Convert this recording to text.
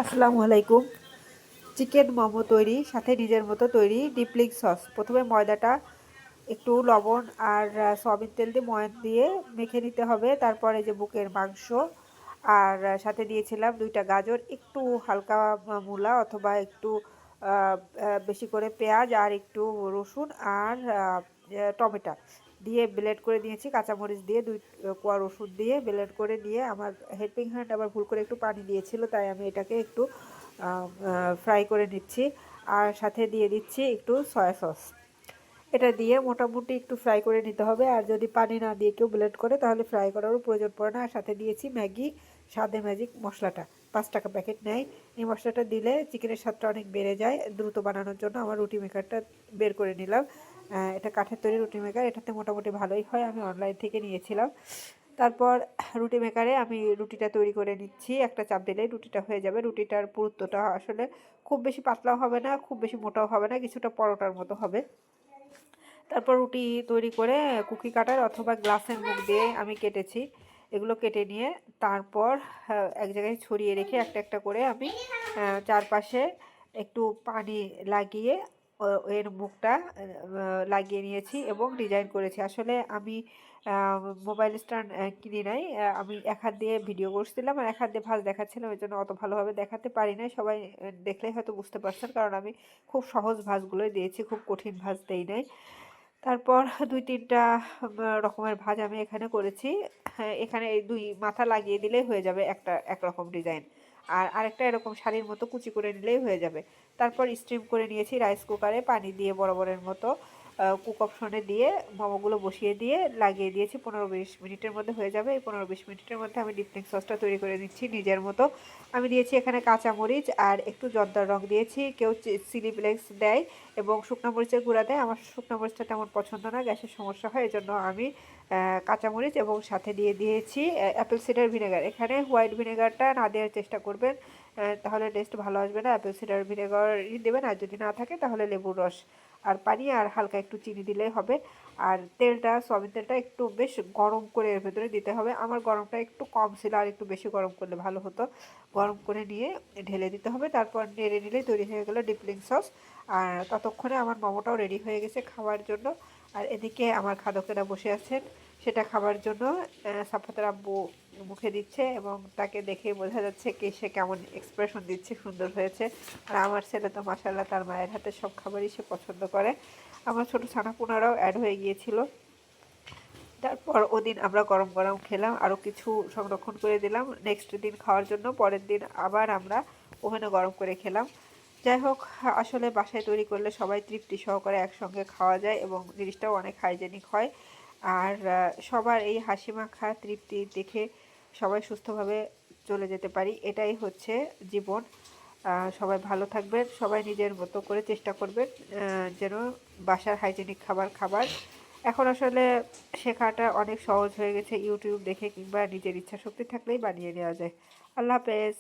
আসসালামু আলাইকুম। চিকেন মোমো তৈরি, সাথে নিজের মতো তৈরি ডিপলিং সস। প্রথমে ময়দাটা একটু লবণ আর সয়াবিন তেল দিয়ে ময়ান দিয়ে মেখে নিতে হবে। তারপরে যে বুকের মাংস আর সাথে দিয়েছিলাম 2টা গাজর, একটু হালকা মূলা অথবা একটু বেশি করে পেঁয়াজ আর একটু রসুন আর টমেটো দিয়ে ব্লেন্ড করে দিয়েছি। কাঁচামরিচ দিয়ে 2 কোয়া রসুন দিয়ে ব্লেন্ড করে দিয়ে আমার হেল্পিং হ্যান্ড আবার ভুল করে একটু পানি দিয়েছিল, তাই আমি এটাকে একটু ফ্রাই করে নিচ্ছি। আর সাথে দিয়ে দিচ্ছি একটু সয়া সস। এটা দিয়ে মোটামুটি একটু ফ্রাই করে নিতে হবে। আর যদি পানি না দিয়ে কেউ ব্লেন্ড করে তাহলে ফ্রাই করারও প্রয়োজন পড়ে না। আর সাথে দিয়েছি ম্যাগি স্বাদে ম্যাজিক মশলাটা, 5 টাকা প্যাকেট নেয়। এই মশলাটা দিলে চিকেনের স্বাদটা অনেক বেড়ে যায়। দ্রুত বানানোর জন্য আমার রুটি মেকারটা বের করে নিলাম। এটা কাঠের তৈরি রুটি মেকার, এটাতে মোটামুটি ভালোই হয়, আমি অনলাইন থেকে নিয়েছিলাম। তারপর রুটি মেকারে আমি রুটিটা তৈরি করে নিচ্ছি। একটা চাপ দিলেই রুটিটা হয়ে যাবে। রুটিটার পুরুত্বটা আসলে খুব বেশি পাতলাও হবে না, খুব বেশি মোটাও হবে না, কিছুটা পরোটার মতো হবে। তারপর রুটি তৈরি করে কুকি কাটার অথবা গ্লাসের মুখ দিয়ে আমি কেটেছি। এগুলো কেটে নিয়ে তারপর এক জায়গায় ছড়িয়ে রেখে একটা একটা করে আমি চারপাশে একটু পানি লাগিয়ে এর মুখটা লাগিয়ে নিয়েছি এবং ডিজাইন করেছি। আসলে আমি মোবাইল স্ট্যান্ড কিনি নাই। আমি এক হাত দিয়ে ভিডিও করছিলাম আর এক হাত দিয়ে ভাঁজ দেখাচ্ছিলাম, ওই জন্য অত ভালোভাবে দেখাতে পারি নাই। সবাই দেখলেই হয়তো বুঝতে পারছেন, কারণ আমি খুব সহজ ভাঁজগুলোই দিয়েছি, খুব কঠিন ভাঁজ দেই নাই। তারপর 2-3টা রকমের ভাঁজ আমি এখানে করেছি। হ্যাঁ, এখানে এই 2 মাথা লাগিয়ে দিলেই হয়ে যাবে একটা একরকম ডিজাইন। আর আরেকটা এরকম শাড়ির মতো কুচি করে নিলেই হয়ে যাবে। তারপর স্টিম করে নিয়েছি রাইস কুকারে, পানি দিয়ে বরাবরের মতো কুক অপশনে দিয়ে মোমোগুলো বসিয়ে দিয়ে লাগিয়ে দিয়েছি। 15-20 মিনিটের মধ্যে হয়ে যাবে। এই 15-20 মিনিটের মধ্যে আমি ডিপলিং সসটা তৈরি করে নিচ্ছি নিজের মতো। আমি দিয়েছি এখানে কাঁচামরিচ আর একটু জর্দার রং দিয়েছি। কেউ চিলি ফ্লেক্স দেয় এবং শুকনো মরিচের গুঁড়া দেয়। আমার শুকনো মরিচটা তেমন পছন্দ না, গ্যাসের সমস্যা হয়, এজন্য আমি কাঁচামরিচ এবং সাথে দিয়ে দিয়েছি অ্যাপেল সিডার ভিনেগার। এখানে হোয়াইট ভিনেগারটা না দেওয়ার চেষ্টা করবেন, তাহলে টেস্ট ভালো আসবে না। অ্যাপেল সিডার ভিনেগারই দেবেন, আর যদি না থাকে তাহলে লেবুর রস আর পানি আর হালকা একটু চিনি দিলেই হবে। আর তেলটা, সয়াবিন তেলটা একটু বেশ গরম করে এর ভেতরে দিতে হবে। আমার গরমটা একটু কম ছিল, আর একটু বেশি গরম করলে ভালো হতো। গরম করে নিয়ে ঢেলে দিতে হবে। তারপর নেড়ে নিলেই তৈরি হয়ে গেল ডিপলিং সস। আর ততক্ষণে আমার মোমোটাও রেডি হয়ে গেছে খাওয়ার জন্য। আর এদিকে আমার খাদকেরা বসে আছেন সেটা খাবার জন্য। সাফাতের আব্বু মুখে দিচ্ছে এবং তাকে দেখে বোঝা যাচ্ছে কি সে কেমন এক্সপ্রেশন দিচ্ছে, সুন্দর হয়েছে। আর আমার ছেলে তো মাশাআল্লাহ তার মায়ের হাতে সব খাবারই সে পছন্দ করে। আমার ছোটো ছানাপোনারাও অ্যাড হয়ে গিয়েছিল। তারপর ওদিন আমরা গরম গরম খেলাম, আরও কিছু সংরক্ষণ করে দিলাম নেক্সট দিন খাওয়ার জন্য। পরের দিন আবার আমরা ওভেনে গরম করে খেলাম। যাই হোক, আসলে বাসায় তৈরি করলে সবাই তৃপ্তি সহকারে একসঙ্গে খাওয়া যায় এবং জিনিসটাও অনেক হাইজেনিক হয়। আর সবার এই হাসি মাখা তৃপ্তি দেখে সবাই সুস্থভাবে চলে যেতে পারি, এটাই হচ্ছে জীবন। সবাই ভালো থাকবেন, সবাই নিজের মতো করে চেষ্টা করবেন যেন বাসার হাইজেনিক খাবার। এখন আসলে শেখাটা অনেক সহজ হয়ে গেছে, ইউটিউব দেখে কিংবা নিজের ইচ্ছাশক্তি থাকলেই বানিয়ে নেওয়া যায়। আল্লাহ হাফেজ।